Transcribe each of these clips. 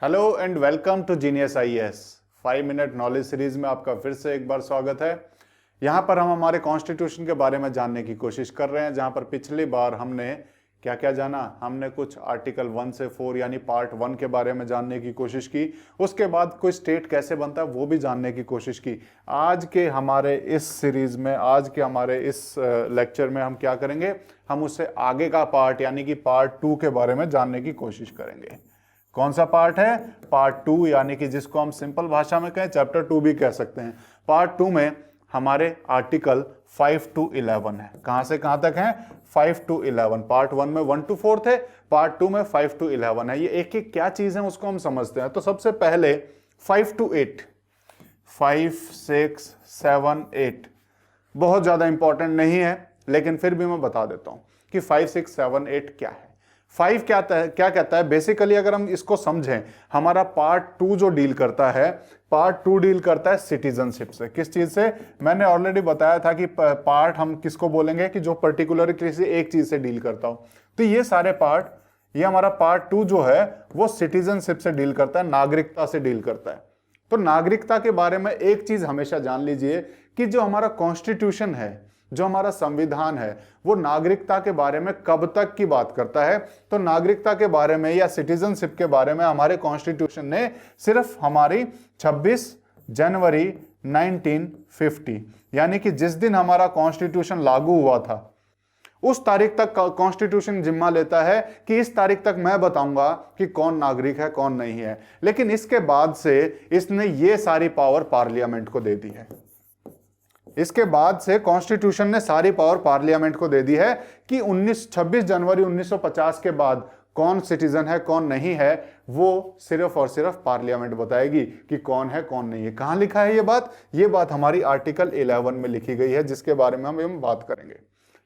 Hello and welcome to Genius IAS 5 minute knowledge series में आपका फिर से एक बार स्वागत है। यहाँ पर हम हमारे कॉन्स्टिट्यूशन के बारे में जानने की कोशिश कर रहे हैं, जहाँ पर पिछली बार हमने क्या क्या जाना। हमने कुछ आर्टिकल 1 से 4 यानी पार्ट 1 के बारे में जानने की कोशिश की। उसके बाद कोई स्टेट कैसे बनता है वो भी जानने की कोशिश की। आज के हमारे इस सीरीज में, आज के हमारे इस लेक्चर में हम क्या करेंगे, हम उससे आगे का पार्ट यानी कि पार्ट 2 के बारे में जानने की कोशिश करेंगे। कौन सा पार्ट है? पार्ट 2, यानी कि जिसको हम सिंपल भाषा में कहें चैप्टर 2 भी कह सकते हैं। पार्ट 2 में हमारे आर्टिकल 5 to 11 है। कहां से कहां तक है? 5 to 11। पार्ट 1 में 1 to 4 थे, पार्ट 2 में 5 to 11 है। ये एक एक क्या चीज है उसको हम समझते हैं। तो सबसे पहले 5 to 8, 5, 6, 7, 8 बहुत ज्यादा इंपॉर्टेंट नहीं है, लेकिन फिर भी मैं बता देता हूं कि 5, 6, 7, 8 क्या है। 5 क्या कहता है बेसिकली, अगर हम इसको समझें, हमारा पार्ट 2 जो डील करता है, पार्ट 2 डील करता है सिटीजनशिप से। किस चीज से? मैंने ऑलरेडी बताया था कि पार्ट हम किसको बोलेंगे कि जो पर्टिकुलर किसी एक चीज से डील करता हो। तो ये सारे पार्ट, ये हमारा पार्ट 2 जो है वो सिटीजनशिप से डील करता है, नागरिकता से डील करता है। तो नागरिकता के बारे में एक चीज हमेशा जान लीजिए कि जो हमारा कॉन्स्टिट्यूशन है, जो हमारा संविधान है, वो नागरिकता के बारे में कब तक की बात करता है। तो नागरिकता के बारे में या सिटीजनशिप के बारे में हमारे कॉन्स्टिट्यूशन ने सिर्फ हमारी 26 जनवरी 1950 यानी कि जिस दिन हमारा कॉन्स्टिट्यूशन लागू हुआ था उस तारीख तक कॉन्स्टिट्यूशन जिम्मा लेता है कि इस तारीख तक मैं बताऊंगा कि कौन नागरिक है कौन नहीं है। लेकिन इसके बाद से इसने ये सारी पावर पार्लियामेंट को दे दी है। इसके बाद से कॉन्स्टिट्यूशन ने सारी पावर पार्लियामेंट को दे दी है कि 26 जनवरी 1950 के बाद कौन सिटीजन है कौन नहीं है, वो सिर्फ और सिर्फ पार्लियामेंट बताएगी कि कौन है कौन नहीं है। कहां लिखा है ये बात? ये बात हमारी आर्टिकल 11 में लिखी गई है, जिसके बारे में हम बात करेंगे।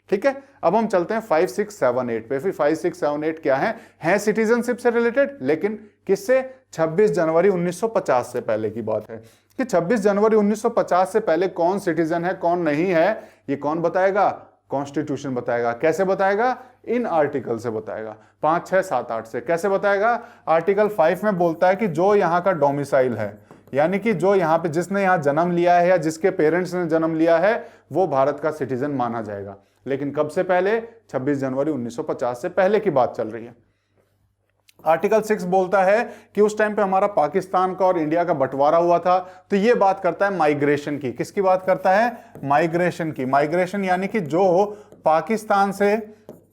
ठीक है, अब हम चलते हैं 5, 6, 7, 8 पे। फिर 5, 6, 7, 8 क्या है सिटीजनशिप से रिलेटेड, लेकिन किससे? 26 जनवरी 1950 से पहले की बात है कि 26 जनवरी 1950 से पहले कौन सिटीजन है कौन नहीं है, ये कौन बताएगा? कॉन्स्टिट्यूशन बताएगा। कैसे बताएगा? इन आर्टिकल से बताएगा, 5, 6, 7, 8 से। कैसे बताएगा? आर्टिकल 5 में बोलता है कि जो यहां का डोमिसाइल है, यानी कि जो यहां पे जिसने यहां जन्म लिया है या जिसके पेरेंट्स ने जन्म लिया है, वो भारत का सिटीजन माना जाएगा। लेकिन कब से पहले? 26 जनवरी 1950 से पहले की बात चल रही है। आर्टिकल 6 बोलता है कि उस टाइम पे हमारा पाकिस्तान का और इंडिया का बंटवारा हुआ था। तो ये बात करता है माइग्रेशन की। किसकी बात करता है? माइग्रेशन की। माइग्रेशन यानी कि जो पाकिस्तान से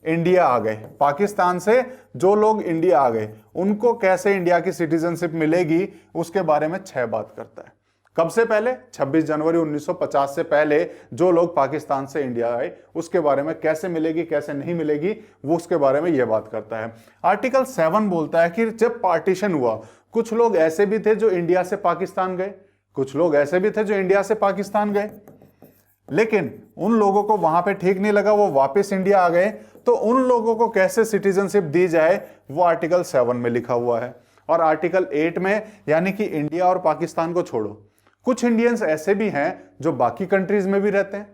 इंडिया आ गए, पाकिस्तान से जो लोग इंडिया आ गए, उनको कैसे इंडिया की सिटीजनशिप मिलेगी, उसके बारे में 6 बात करता है। कब से पहले? 26 जनवरी 1950 से पहले जो लोग पाकिस्तान से इंडिया आए, उसके बारे में कैसे मिलेगी कैसे नहीं मिलेगी, वो उसके बारे में यह बात करता है। आर्टिकल 7 बोलता है कि जब पार्टीशन हुआ, कुछ लोग ऐसे भी थे जो इंडिया से पाकिस्तान गए, कुछ लोग ऐसे भी थे जो इंडिया से पाकिस्तान गए, लेकिन उन लोगों को वहां पे ठीक नहीं लगा, वो वापस इंडिया आ गए। तो उन लोगों को कैसे सिटीजनशिप दी जाए, वो आर्टिकल 7 में लिखा हुआ है। और आर्टिकल 8 में, यानी कि इंडिया और पाकिस्तान को छोड़ो, कुछ इंडियंस ऐसे भी हैं जो बाकी कंट्रीज में भी रहते हैं,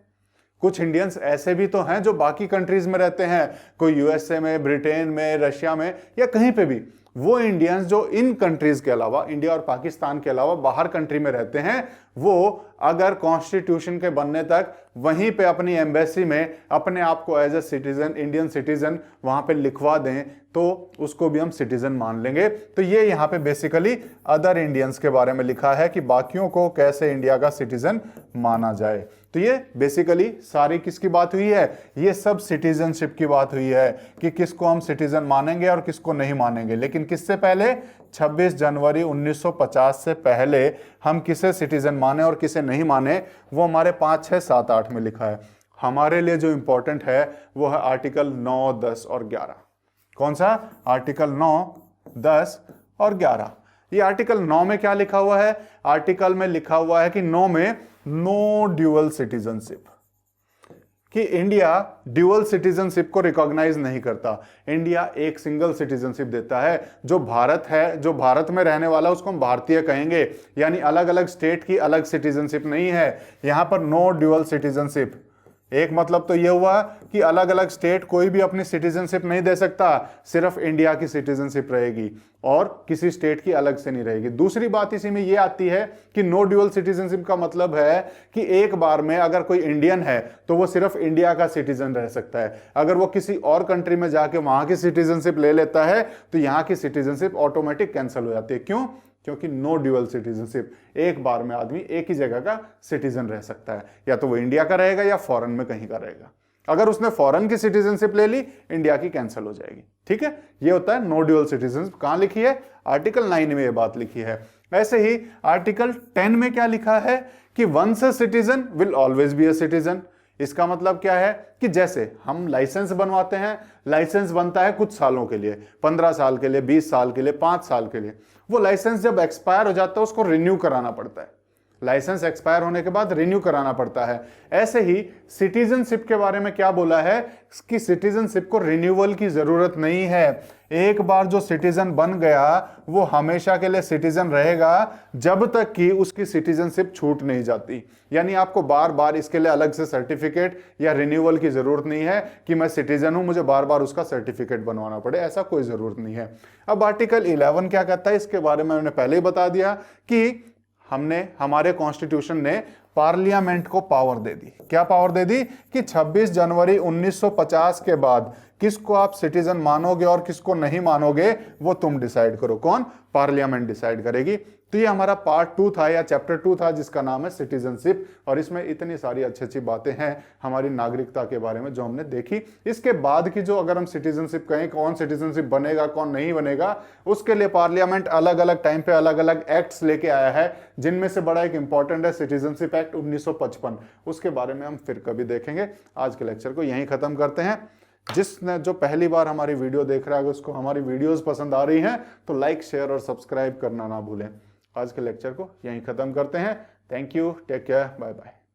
कुछ इंडियंस ऐसे भी तो हैं जो बाकी कंट्रीज में रहते हैं, कोई यूएसए में, ब्रिटेन में, रशिया में या कहीं पे भी। वो इंडियंस जो इन कंट्रीज के अलावा, इंडिया और पाकिस्तान के अलावा बाहर कंट्री में रहते हैं, वो अगर कॉन्स्टिट्यूशन के बनने तक वहीं पे अपनी एम्बेसी में अपने आप को as a citizen, Indian citizen वहां पे लिखवा दें, तो उसको भी हम सिटीजन मान लेंगे। तो ये यहाँ पे बेसिकली अदर इंडियंस के बारे में लिखा है कि बाकियों को कैसे इंडिया का सिटीजन माना जाए। तो ये बेसिकली सारी किसकी बात हुई है? ये सब सिटीजनशिप की बात हुई है कि किसको हम सिटीजन मानेंगे और किसको नहीं मानेंगे। लेकिन किससे पहले? 26 जनवरी 1950 से पहले हम किसे सिटीजन माने और किसे नहीं माने, वो हमारे 5, 6, 7, 8 में लिखा है। हमारे लिए जो इंपॉर्टेंट है वो है आर्टिकल 9, 10 और 11। कौन सा? आर्टिकल 9, 10 और 11। ये आर्टिकल 9 में क्या लिखा हुआ है? आर्टिकल में लिखा हुआ है कि 9 में नो ड्यूअल सिटीजनशिप, कि इंडिया ड्यूअल सिटीजनशिप को रिकॉग्नाइज नहीं करता। इंडिया एक सिंगल सिटीजनशिप देता है। जो भारत है, जो भारत में रहने वाला, उसको हम भारतीय कहेंगे, यानी अलग अलग स्टेट की अलग सिटीजनशिप नहीं है। यहां पर नो ड्यूअल सिटीजनशिप, एक मतलब तो ये हुआ कि अलग अलग स्टेट कोई भी अपनी सिटीजनशिप नहीं दे सकता, सिर्फ इंडिया की सिटीजनशिप रहेगी और किसी स्टेट की अलग से नहीं रहेगी। दूसरी बात इसी में ये आती है कि नो ड्यूअल सिटीजनशिप का मतलब है कि एक बार में अगर कोई इंडियन है तो वो सिर्फ इंडिया का सिटीजन रह सकता है, अगर वो किसी और कंट्री में जाके वहां की सिटीजनशिप ले लेता है तो यहां की सिटीजनशिप ऑटोमेटिक कैंसिल हो जाती है। क्यों? क्योंकि नो ड्यूअल सिटीजनशिप, एक बार में आदमी एक ही जगह का सिटीजन रह सकता है, या तो वो इंडिया का रहेगा या फॉरेन में कहीं का रहेगा। अगर उसने फॉरेन की सिटीजनशिप ले ली, इंडिया की कैंसिल हो जाएगी। ठीक है, ये होता है नो ड्यूअल सिटीजनशिप। कहां लिखी है? आर्टिकल 9 में ये बात लिखी है। ऐसे ही आर्टिकल 10 में क्या लिखा है कि once a citizen will always be a citizen. इसका मतलब क्या है कि जैसे हम लाइसेंस बनवाते हैं, लाइसेंस बनता है कुछ सालों के लिए, 15 साल के लिए, 20 साल के लिए, 5 साल के लिए। वो लाइसेंस जब एक्सपायर हो जाता है उसको रिन्यू कराना पड़ता है, लाइसेंस एक्सपायर होने के बाद रिन्यू कराना पड़ता है। ऐसे ही सिटीजनशिप के बारे में क्या बोला है कि सिटीजनशिप को रिन्यूअल की जरूरत नहीं है। एक बार जो सिटीजन बन गया वो हमेशा के लिए सिटीजन रहेगा जब तक कि उसकी सिटीजनशिप छूट नहीं जाती। यानी आपको बार बार इसके लिए अलग से सर्टिफिकेट या रिन्यूअल की जरूरत नहीं है कि मैं सिटीजन हूं, मुझे बार बार उसका सर्टिफिकेट बनवाना पड़े, ऐसा कोई जरूरत नहीं है। अब आर्टिकल 11 क्या कहता है इसके बारे में मैंने पहले ही बता दिया कि हमारे कॉन्स्टिट्यूशन ने पार्लियामेंट को पावर दे दी। क्या पावर दे दी कि 26 जनवरी 1950 के बाद किसको आप सिटीजन मानोगे और किसको नहीं मानोगे वो तुम डिसाइड करो। कौन? पार्लियामेंट डिसाइड करेगी। तो ये हमारा पार्ट 2 था या चैप्टर 2 था जिसका नाम है सिटीजनशिप, और इसमें इतनी सारी अच्छी अच्छी बातें हैं हमारी नागरिकता के बारे में जो हमने देखी। इसके बाद की जो अगर हम सिटीजनशिप कहें, कौन सिटीजनशिप बनेगा कौन नहीं बनेगा, उसके लिए पार्लियामेंट अलग अलग टाइम पे अलग अलग एक्ट्स लेके आया है, जिनमें से बड़ा एक इंपॉर्टेंट है सिटीजनशिप एक्ट 1955। उसके बारे में हम फिर कभी देखेंगे। आज के लेक्चर को यहीं खत्म करते हैं। जिसने जो पहली बार हमारी वीडियो देख रहा है, उसको हमारी वीडियोस पसंद आ रही हैं तो लाइक, शेयर और सब्सक्राइब करना ना भूलें। आज के लेक्चर को यहीं खत्म करते हैं। Thank you, take care, bye bye.